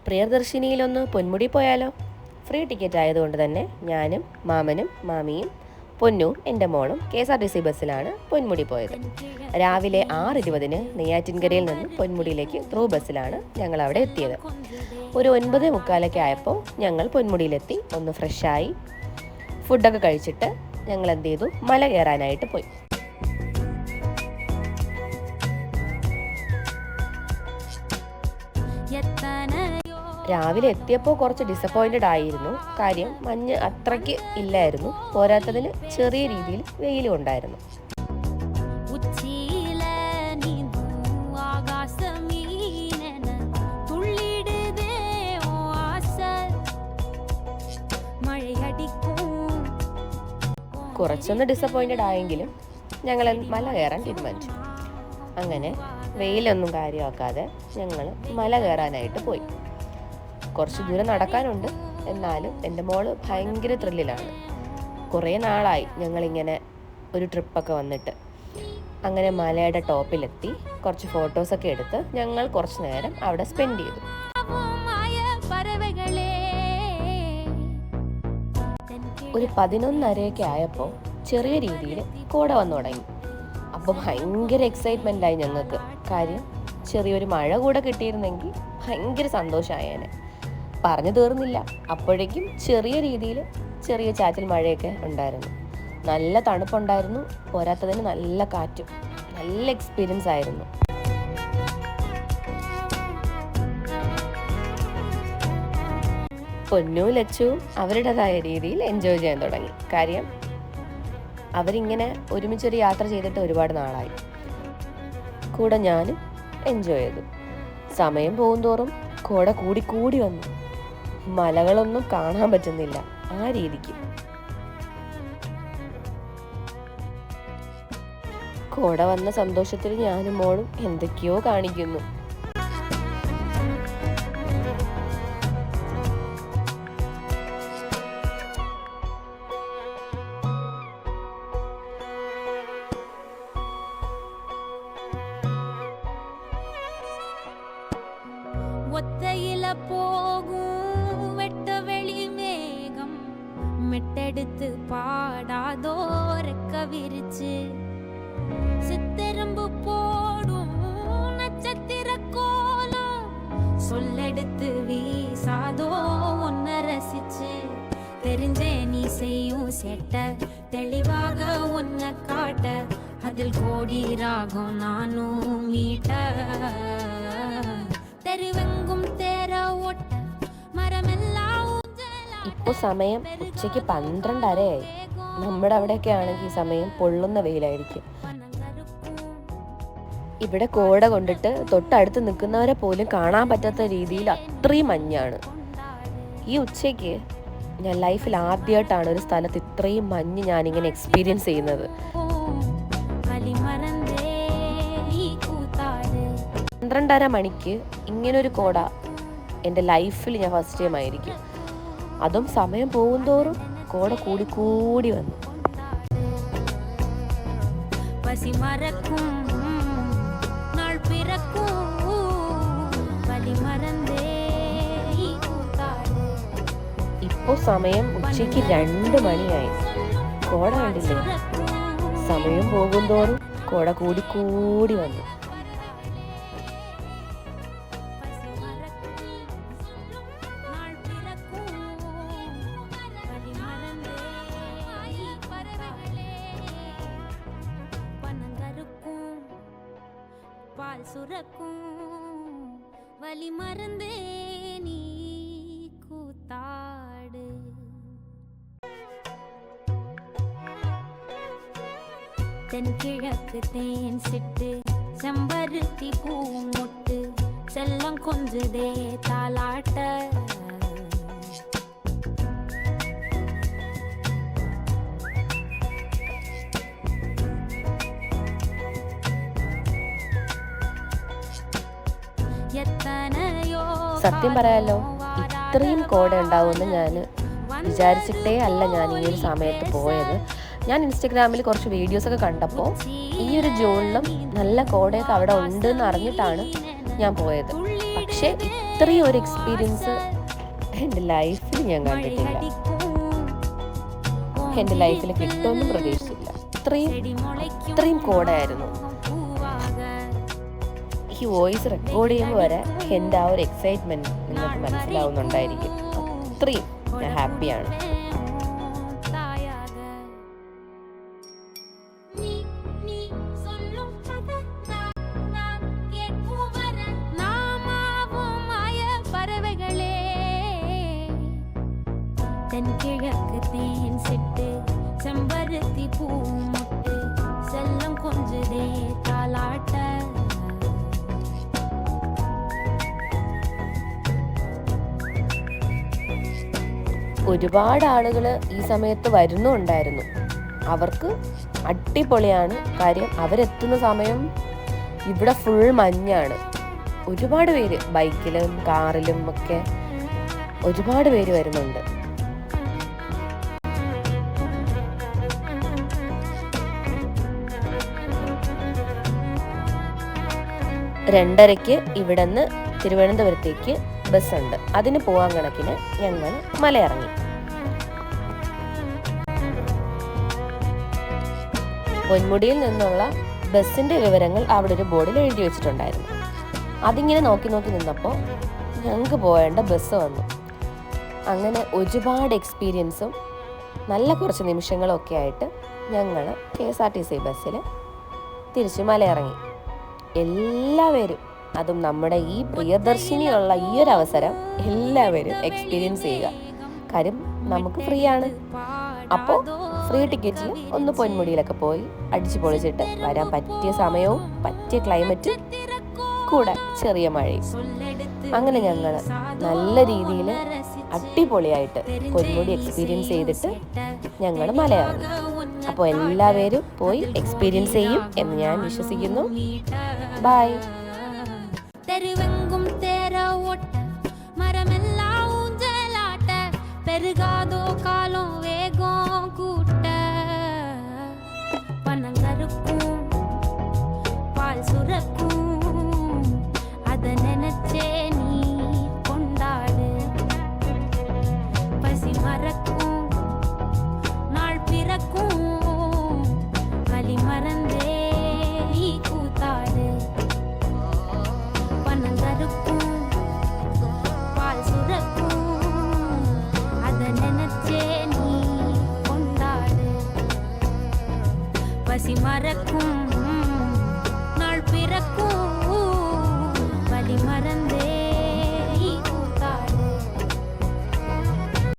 പ്രിയദർശിനിയിലൊന്ന് പൊന്മുടി പോയാലോ? Free ticket ആയതുകൊണ്ട് തന്നെ ഞാനും മാമനും മാമിയും പൊന്നും എൻ്റെ മോളും KSRTC ബസ്സിലാണ് പൊന്മുടി പോയത്. രാവിലെ 6:20 നെയ്യാറ്റിൻകരയിൽ നിന്ന് പൊന്മുടിയിലേക്ക് ത്രൂ ബസ്സിലാണ് ഞങ്ങൾ അവിടെ എത്തിയത്. ഒരു 9:45 ആയപ്പോൾ ഞങ്ങൾ പൊന്മുടിയിലെത്തി. ഒന്ന് ഫ്രഷായി ഫുഡൊക്കെ കഴിച്ചിട്ട് ഞങ്ങൾ എന്ത് ചെയ്തു, മല കയറാനായിട്ട് പോയി. രാവിലെ എത്തിയപ്പോൾ കുറച്ച് ഡിസപ്പോയിൻറ്റഡ് ആയിരുന്നു. കാര്യം മഞ്ഞ് അത്രയ്ക്ക് ഇല്ലായിരുന്നു. പോരാത്തതിന് ചെറിയ രീതിയിൽ വെയിലും ഉണ്ടായിരുന്നു. കുറച്ചൊന്ന് ഡിസപ്പോയിൻറ്റഡ് ആയെങ്കിലും ഞങ്ങൾ മല കയറാൻ തീരുമാനിച്ചു. അങ്ങനെ വെയിലൊന്നും കാര്യമാക്കാതെ ഞങ്ങൾ മല കയറാനായിട്ട് പോയി. കുറച്ച് ദൂരം നടക്കാനുണ്ട്, എന്നാലും എൻ്റെ മോള് ഭയങ്കര ത്രില്ലിലാണ്. കുറേ നാളായി ഞങ്ങളിങ്ങനെ ഒരു ട്രിപ്പൊക്കെ വന്നിട്ട്. അങ്ങനെ മലയുടെ ടോപ്പിലെത്തി കുറച്ച് ഫോട്ടോസൊക്കെ എടുത്ത് ഞങ്ങൾ കുറച്ച് നേരം അവിടെ സ്പെൻഡ് ചെയ്തു. ഒരു 11:30 ആയപ്പോൾ ചെറിയ രീതിയിൽ കോട വന്നു തുടങ്ങി. അപ്പോൾ ഭയങ്കര എക്സൈറ്റ്മെൻ്റായി ഞങ്ങൾക്ക്. കാര്യം ചെറിയൊരു മഴ കൂടെ കിട്ടിയിരുന്നെങ്കിൽ ഭയങ്കര സന്തോഷമായേനെ. പറഞ്ഞു തീർന്നില്ല, അപ്പോഴേക്കും ചെറിയ രീതിയിൽ ചെറിയ ചാറ്റൽ മഴയൊക്കെ ഉണ്ടായിരുന്നു. നല്ല തണുപ്പുണ്ടായിരുന്നു. പോരാത്തതിന് നല്ല കാറ്റും. നല്ല എക്സ്പീരിയൻസ് ആയിരുന്നു. പൊന്നു ലച്ചുവും അവരുടേതായ രീതിയിൽ എൻജോയ് ചെയ്യാൻ തുടങ്ങി. കാര്യം അവരിങ്ങനെ ഒരുമിച്ചൊരു യാത്ര ചെയ്തിട്ട് ഒരുപാട് നാളായി. കൂടെ ഞാനും എൻജോയ് ചെയ്തു. സമയം പോകുന്തോറും കോട കൂടി വന്നു. മലകളൊന്നും കാണാൻ പറ്റുന്നില്ല ആ രീതിക്ക്. കോട വന്ന സന്തോഷത്തിൽ ഞാനും മോളും എന്തൊക്കെയോ കാണിക്കുന്നു. ഒത്തയില പോകും വെട്ടവെളി മേഘം മെട്ടെടുത്ത് പാടാതോരക്ക വിരിച്ച് சித்தரம்பு போடும் நட்சத்திர கோலம் சொல்லெடுத்து வீசாதோ உன்னை ரசிச்சு தெரிஞ்சே நீ செய்யும் செட்ட தெளிவாக உன்னை காட்ட அதில் கோடி ராகம் நானும் மீட்ட தெருவெங்கும் தேர ஓட்ட മരമെല്ലാം. ഇപ്പോൾ സമയം ഉച്ചയ്ക്ക് 12:30 ആയി. നമ്മുടെ അവിടെയൊക്കെ ആണെങ്കിൽ ഈ സമയം പൊള്ളുന്ന വെയിലായിരിക്കും. ഇവിടെ കോട കൊണ്ടിട്ട് തൊട്ടടുത്ത് നിൽക്കുന്നവരെ പോലും കാണാൻ പറ്റാത്ത രീതിയിൽ അത്രയും മഞ്ഞാണ്. ഈ ഉച്ചയ്ക്ക് ഞാൻ ലൈഫിൽ ആദ്യമായിട്ടാണ് ഒരു സ്ഥലത്ത് ഇത്രയും മഞ്ഞ് ഞാനിങ്ങനെ എക്സ്പീരിയൻസ് ചെയ്യുന്നത്. 12:30 മണിക്ക് ഇങ്ങനൊരു കോട എൻ്റെ ലൈഫിൽ ഞാൻ ഫസ്റ്റ് ടൈം ആയിരിക്കും. അതും സമയം പോകുന്തോറും കോട കൂടി വന്നു. ഇപ്പോൾ സമയം ഉച്ചയ്ക്ക് 2 മണിയായി. കോട കണ്ടില്ലേ? സമയം പോകുന്തോറും കോട കൂടി വന്നു. பால் சுரக்கும் வலி மறந்தே நீ கூத்தாடு. தென்கிழக்கு தேன் சிட்டு செம்பருத்தி பூ மொட்டு செல்லம் கொஞ்சுதே தாலாட்ட. സത്യം പറയാലോ, ഇത്രയും കോട ഉണ്ടാവുമെന്ന് ഞാൻ വിചാരിച്ചിട്ടേ അല്ല ഞാൻ ഈ ഒരു സമയത്ത് പോയത്. ഞാൻ ഇൻസ്റ്റഗ്രാമിൽ കുറച്ച് വീഡിയോസൊക്കെ കണ്ടപ്പോൾ ഈ ഒരു ജൂണിലും നല്ല കോടയൊക്കെ അവിടെ ഉണ്ടെന്ന് അറിഞ്ഞിട്ടാണ് ഞാൻ പോയത്. പക്ഷേ ഇത്രയും ഒരു എക്സ്പീരിയൻസ് എൻ്റെ ലൈഫിൽ ഞാൻ കണ്ടിട്ടില്ല. എൻ്റെ ലൈഫിൽ കിട്ടുമെന്നും പ്രതീക്ഷിച്ചില്ല. ഇത്രയും കോടായിരുന്നു. ഈ വോയിസ് റെക്കോർഡ് ചെയ്യുമ്പോൾ വരെ എൻ്റെ ആ ഒരു എക്സൈറ്റ്മെൻറ്റ് നിങ്ങൾക്ക് മനസ്സിലാവുന്നുണ്ടായിരിക്കും. അത്രയും ഞാൻ ഹാപ്പിയാണ്. தென்கிழக்கு தேன் சிட்டு செம்பருத்தி பூ முட்டு செல்லம் கொஞ்சதே தாலாட்ட. ഒരുപാട് ആളുകൾ ഈ സമയത്ത് വരുന്നുണ്ടായിരുന്നു. അവർക്ക് അടിപൊളിയാണ്. കാര്യം അവരെത്തുന്ന സമയം ഇവിടെ ഫുൾ മഞ്ഞാണ്. ഒരുപാട് പേര് ബൈക്കിലും കാറിലും ഒക്കെ ഒരുപാട് പേര് വരുന്നുണ്ട്. 2:30 ഇവിടുന്ന് തിരുവനന്തപുരത്തേക്ക് ബസ്സുണ്ട്. അതിന് പോകാൻ കണക്കിന് ഞങ്ങൾ മലയിറങ്ങി. പൊന്മുടിയിൽ നിന്നുള്ള ബസ്സിൻ്റെ വിവരങ്ങൾ അവിടെ ഒരു ബോർഡിൽ എഴുതി വെച്ചിട്ടുണ്ടായിരുന്നു. അതിങ്ങനെ നോക്കി നിന്നപ്പോൾ ഞങ്ങൾക്ക് പോകേണ്ട ബസ് വന്നു. അങ്ങനെ ഒരുപാട് എക്സ്പീരിയൻസും നല്ല കുറച്ച് നിമിഷങ്ങളൊക്കെ ആയിട്ട് ഞങ്ങൾ KSRTC ബസ്സിൽ തിരിച്ച് മലയിറങ്ങി. എല്ലാവരും, അതും നമ്മുടെ ഈ പ്രിയദർശിനിയുള്ള ഈ ഒരു അവസരം എല്ലാവരും എക്സ്പീരിയൻസ് ചെയ്യുക. കാര്യം നമുക്ക് ഫ്രീ ആണ്. അപ്പോൾ ഫ്രീ ടിക്കറ്റിൽ ഒന്ന് പൊന്മുടിയിലൊക്കെ പോയി അടിച്ചു പൊളിച്ചിട്ട് വരാൻ പറ്റിയ സമയവും പറ്റിയ ക്ലൈമറ്റും കൂടെ ചെറിയ മഴയും. അങ്ങനെ ഞങ്ങൾ നല്ല രീതിയിൽ അടിപൊളിയായിട്ട് പൊന്മുടി എക്സ്പീരിയൻസ് ചെയ്തിട്ട് ഞങ്ങൾ മലയിറങ്ങി. അപ്പോൾ എല്ലാവരും പോയി എക്സ്പീരിയൻസ് ചെയ്യും എന്ന് ഞാൻ വിശ്വസിക്കുന്നു. ബൈ. തെരുവെങ്കും തേര ഓട്ട മരമെല്ലാം ഊഞ്ചലാട്ട പെരുകാതോ കാലം വേഗം കൂട്ട പനങ്ങറുക്കും പാൽ സുരക്കും അത നനച്ചേ നീ കൊണ്ടാട് പസി മറക്കും നാൾ പിറക്കും കളി മറந்தே നീ കൂത്താട് പനങ്ങറുക്കും പാൽ സുരക്കും അത നനച്ചേ നീ കൊണ്ടാട് പസി മറക്കും